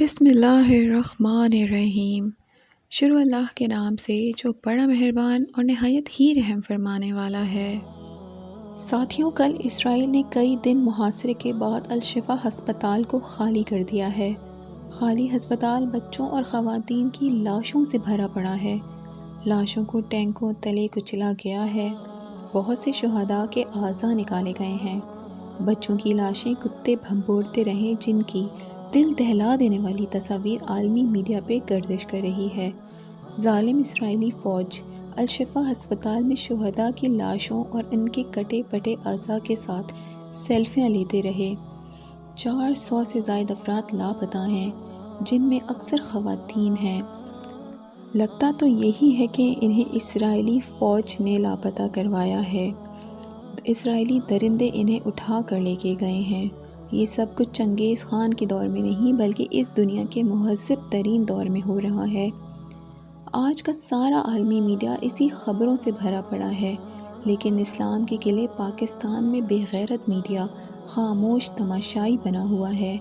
بسم اللہ الرحمن الرحیم۔ شروع اللہ کے نام سے جو بڑا مہربان اور نہایت ہی رحم فرمانے والا ہے۔ ساتھیوں، کل اسرائیل نے کئی دن محاصرے کے بعد الشفا ہسپتال کو خالی کر دیا ہے۔ خالی ہسپتال بچوں اور خواتین کی لاشوں سے بھرا پڑا ہے۔ لاشوں کو ٹینکوں تلے کچلا گیا ہے۔ بہت سے شہداء کے اعضاء نکالے گئے ہیں۔ بچوں کی لاشیں کتے بھنبوڑتے رہے، جن کی دل دہلا دینے والی تصاویر عالمی میڈیا پہ گردش کر رہی ہے۔ ظالم اسرائیلی فوج الشفا ہسپتال میں شہداء کی لاشوں اور ان کے کٹے پٹے اعضاء کے ساتھ سیلفیاں لیتے رہے۔ 400 سے زائد افراد لاپتہ ہیں، جن میں اکثر خواتین ہیں۔ لگتا تو یہی ہے کہ انہیں اسرائیلی فوج نے لاپتہ کروایا ہے۔ اسرائیلی درندے انہیں اٹھا کر لے کے گئے ہیں۔ یہ سب کچھ چنگیز خان کے دور میں نہیں بلکہ اس دنیا کے مہذب ترین دور میں ہو رہا ہے۔ آج کا سارا عالمی میڈیا اسی خبروں سے بھرا پڑا ہے، لیکن اسلام کے قلعے پاکستان میں بے غیرت میڈیا خاموش تماشائی بنا ہوا ہے۔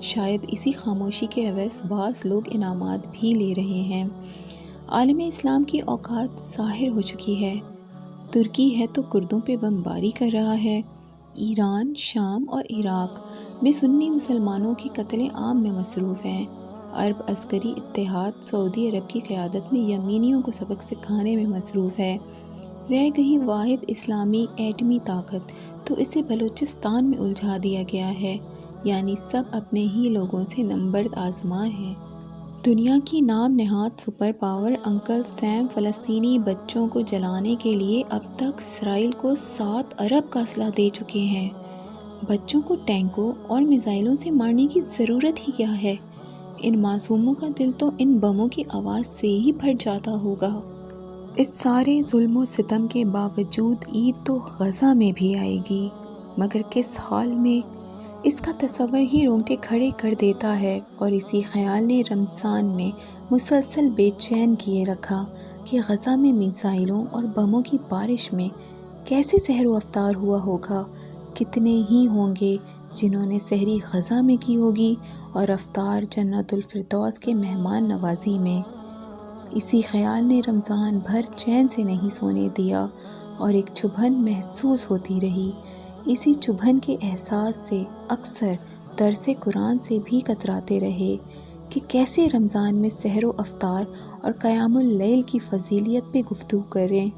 شاید اسی خاموشی کے عوض بعض لوگ انعامات بھی لے رہے ہیں۔ عالم اسلام کی اوقات ظاہر ہو چکی ہے۔ ترکی ہے تو کردوں پہ بمباری کر رہا ہے۔ ایران، شام اور عراق میں سنی مسلمانوں کے قتل عام میں مصروف ہیں۔ عرب عسکری اتحاد سعودی عرب کی قیادت میں یمینیوں کو سبق سکھانے میں مصروف ہے۔ رہ گئی واحد اسلامی ایٹمی طاقت تو اسے بلوچستان میں الجھا دیا گیا ہے، یعنی سب اپنے ہی لوگوں سے نمبرد آزما ہیں۔ دنیا کی نام نہاد سپر پاور انکل سیم فلسطینی بچوں کو جلانے کے لیے اب تک اسرائیل کو 7 ارب کا اسلحہ دے چکے ہیں۔ بچوں کو ٹینکوں اور میزائلوں سے مارنے کی ضرورت ہی کیا ہے؟ ان معصوموں کا دل تو ان بموں کی آواز سے ہی پھٹ جاتا ہوگا۔ اس سارے ظلم و ستم کے باوجود عید تو غزہ میں بھی آئے گی، مگر کس حال میں؟ اس کا تصور ہی رونگٹے کھڑے کر دیتا ہے، اور اسی خیال نے رمضان میں مسلسل بے چین کیے رکھا کہ غزہ میں میزائلوں اور بموں کی بارش میں کیسے سحر و افطار ہوا ہوگا۔ کتنے ہی ہوں گے جنہوں نے سحری غزہ میں کی ہوگی اور افطار جنت الفردوس کے مہمان نوازی میں۔ اسی خیال نے رمضان بھر چین سے نہیں سونے دیا، اور ایک چبھن محسوس ہوتی رہی۔ اسی چبھن کے احساس سے اکثر درس قرآن سے بھی کتراتے رہے کہ کیسے رمضان میں سحر و افطار اور قیام اللیل کی فضیلت پہ گفتگو کریں،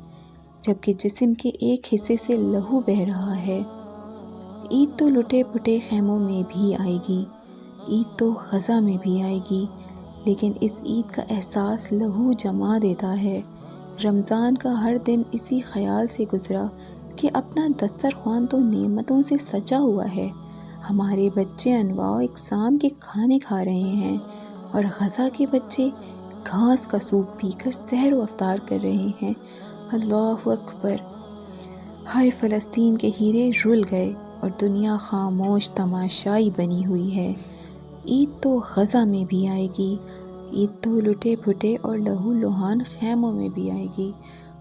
جبکہ جسم کے ایک حصے سے لہو بہہ رہا ہے۔ عید تو لٹے پٹے خیموں میں بھی آئے گی، عید تو غزہ میں بھی آئے گی، لیکن اس عید کا احساس لہو جما دیتا ہے۔ رمضان کا ہر دن اسی خیال سے گزرا کہ اپنا دسترخوان تو نعمتوں سے سجا ہوا ہے، ہمارے بچے انواع و اقسام کے کھانے کھا رہے ہیں، اور غزہ کے بچے گھاس کا سوپ پی کر سحر و افطار کر رہے ہیں۔ اللہ اکبر! ہائے فلسطین کے ہیرے رل گئے اور دنیا خاموش تماشائی بنی ہوئی ہے۔ عید تو غزہ میں بھی آئے گی، عید تو لٹے پھٹے اور لہو لہان خیموں میں بھی آئے گی۔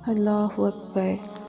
اللہ اکبر!